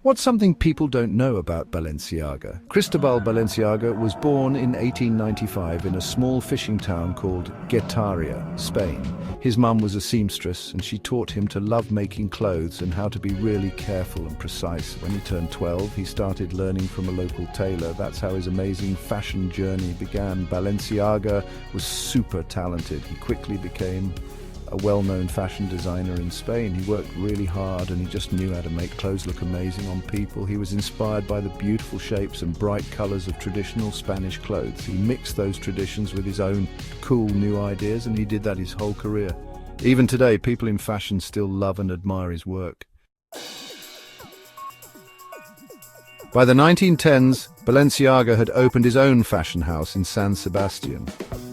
What's something people don't know about Balenciaga? Cristóbal Balenciaga was born in 1895 in a small fishing town called Guetaria, Spain. His mum was a seamstress and she taught him to love making clothes and how to be really careful and precise. When he turned 12, he started learning from a local tailor. That's how his amazing fashion journey began. Balenciaga was super talented. He quickly became a well-known fashion designer in Spain. He worked really hard and he just knew how to make clothes look amazing on people. He was inspired by the beautiful shapes and bright colors of traditional Spanish clothes. He mixed those traditions with his own cool new ideas, and he did that his whole career. Even today, people in fashion still love and admire his work. By the 1910s, Balenciaga had opened his own fashion house in San Sebastian.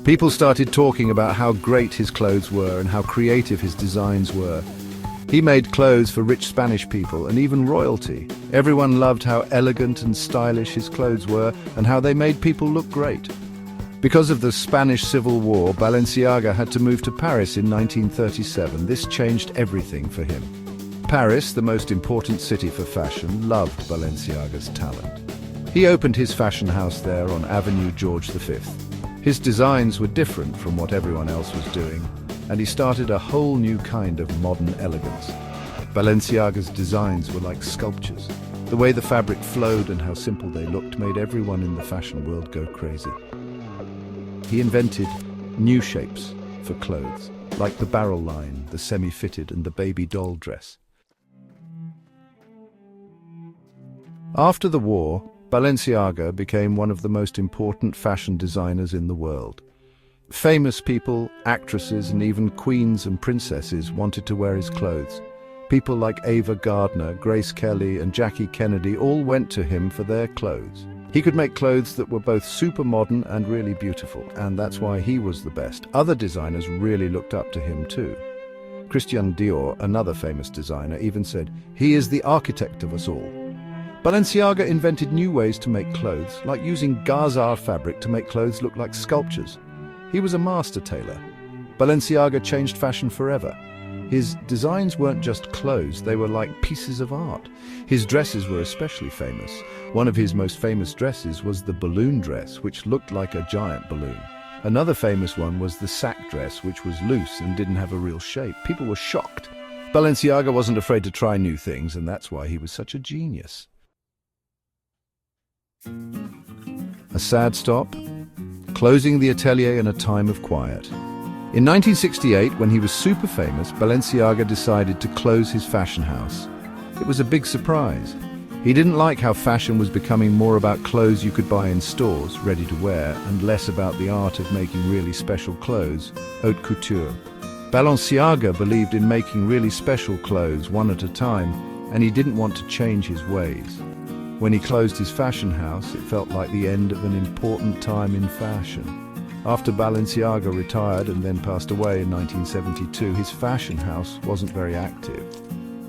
People started talking about how great his clothes were and how creative his designs were. He made clothes for rich Spanish people and even royalty. Everyone loved how elegant and stylish his clothes were and how they made people look great. Because of the Spanish Civil War, Balenciaga had to move to Paris in 1937. This changed everything for him. Paris, the most important city for fashion, loved Balenciaga's talent. He opened his fashion house there on Avenue George V. His designs were different from what everyone else was doing, and he started a whole new kind of modern elegance. Balenciaga's designs were like sculptures. The way the fabric flowed and how simple they looked made everyone in the fashion world go crazy. He invented new shapes for clothes, like the barrel line, the semi-fitted, and the baby doll dress. After the war, Balenciaga became one of the most important fashion designers in the world. Famous people, actresses, and even queens and princesses wanted to wear his clothes. People like Ava Gardner, Grace Kelly, and Jackie Kennedy all went to him for their clothes. He could make clothes that were both super modern and really beautiful, and that's why he was the best. Other designers really looked up to him too. Christian Dior, another famous designer, even said, "He is the architect of us all." Balenciaga invented new ways to make clothes, like using gazar fabric to make clothes look like sculptures. He was a master tailor. Balenciaga changed fashion forever. His designs weren't just clothes, they were like pieces of art. His dresses were especially famous. One of his most famous dresses was the balloon dress, which looked like a giant balloon. Another famous one was the sack dress, which was loose and didn't have a real shape. People were shocked. Balenciaga wasn't afraid to try new things, and that's why he was such a genius. A sad stop, closing the Atelier in a time of quiet. In 1968, when he was super famous, Balenciaga decided to close his fashion house. It was a big surprise. He didn't like how fashion was becoming more about clothes you could buy in stores, ready to wear, and less about the art of making really special clothes, haute couture. Balenciaga believed in making really special clothes one at a time, and he didn't want to change his ways. When he closed his fashion house, it felt like the end of an important time in fashion. After Balenciaga retired and then passed away in 1972, his fashion house wasn't very active.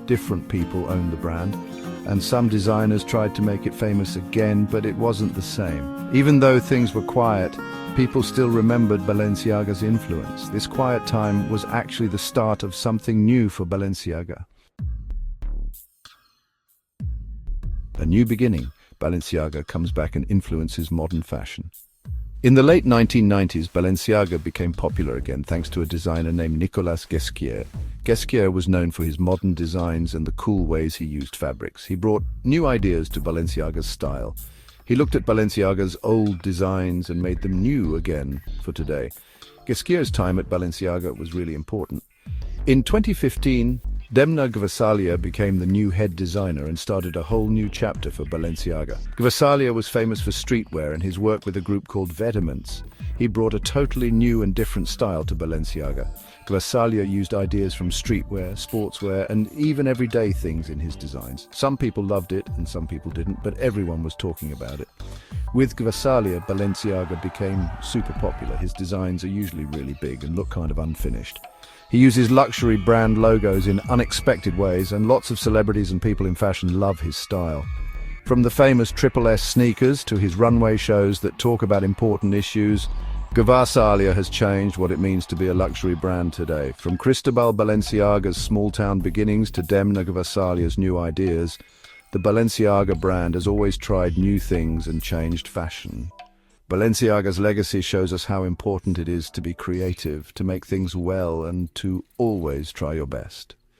Different people owned the brand, and some designers tried to make it famous again, but it wasn't the same. Even though things were quiet, people still remembered Balenciaga's influence. This quiet time was actually the start of something new for Balenciaga. A new beginning. Balenciaga comes back and influences modern fashion. In the late 1990s, Balenciaga became popular again thanks to a designer named Nicolas Ghesquière. Ghesquière was known for his modern designs and the cool ways he used fabrics. He brought new ideas to Balenciaga's style. He looked at Balenciaga's old designs and made them new again for today. Ghesquière's time at Balenciaga was really important. In 2015, Demna Gvasalia became the new head designer and started a whole new chapter for Balenciaga. Gvasalia was famous for streetwear and his work with a group called Vetements. He brought a totally new and different style to Balenciaga. Gvasalia used ideas from streetwear, sportswear, and even everyday things in his designs. Some people loved it and some people didn't, but everyone was talking about it. With Gvasalia, Balenciaga became super popular. His designs are usually really big and look kind of unfinished. He uses luxury brand logos in unexpected ways, and lots of celebrities and people in fashion love his style. From the famous Triple S sneakers to his runway shows that talk about important issues, Gvasalia has changed what it means to be a luxury brand today. From Cristóbal Balenciaga's small-town beginnings to Demna Gvasalia's new ideas, the The Balenciaga brand has always tried new things and changed fashion. Balenciaga's legacy shows us how important it is to be creative, to make things well, and to always try your best.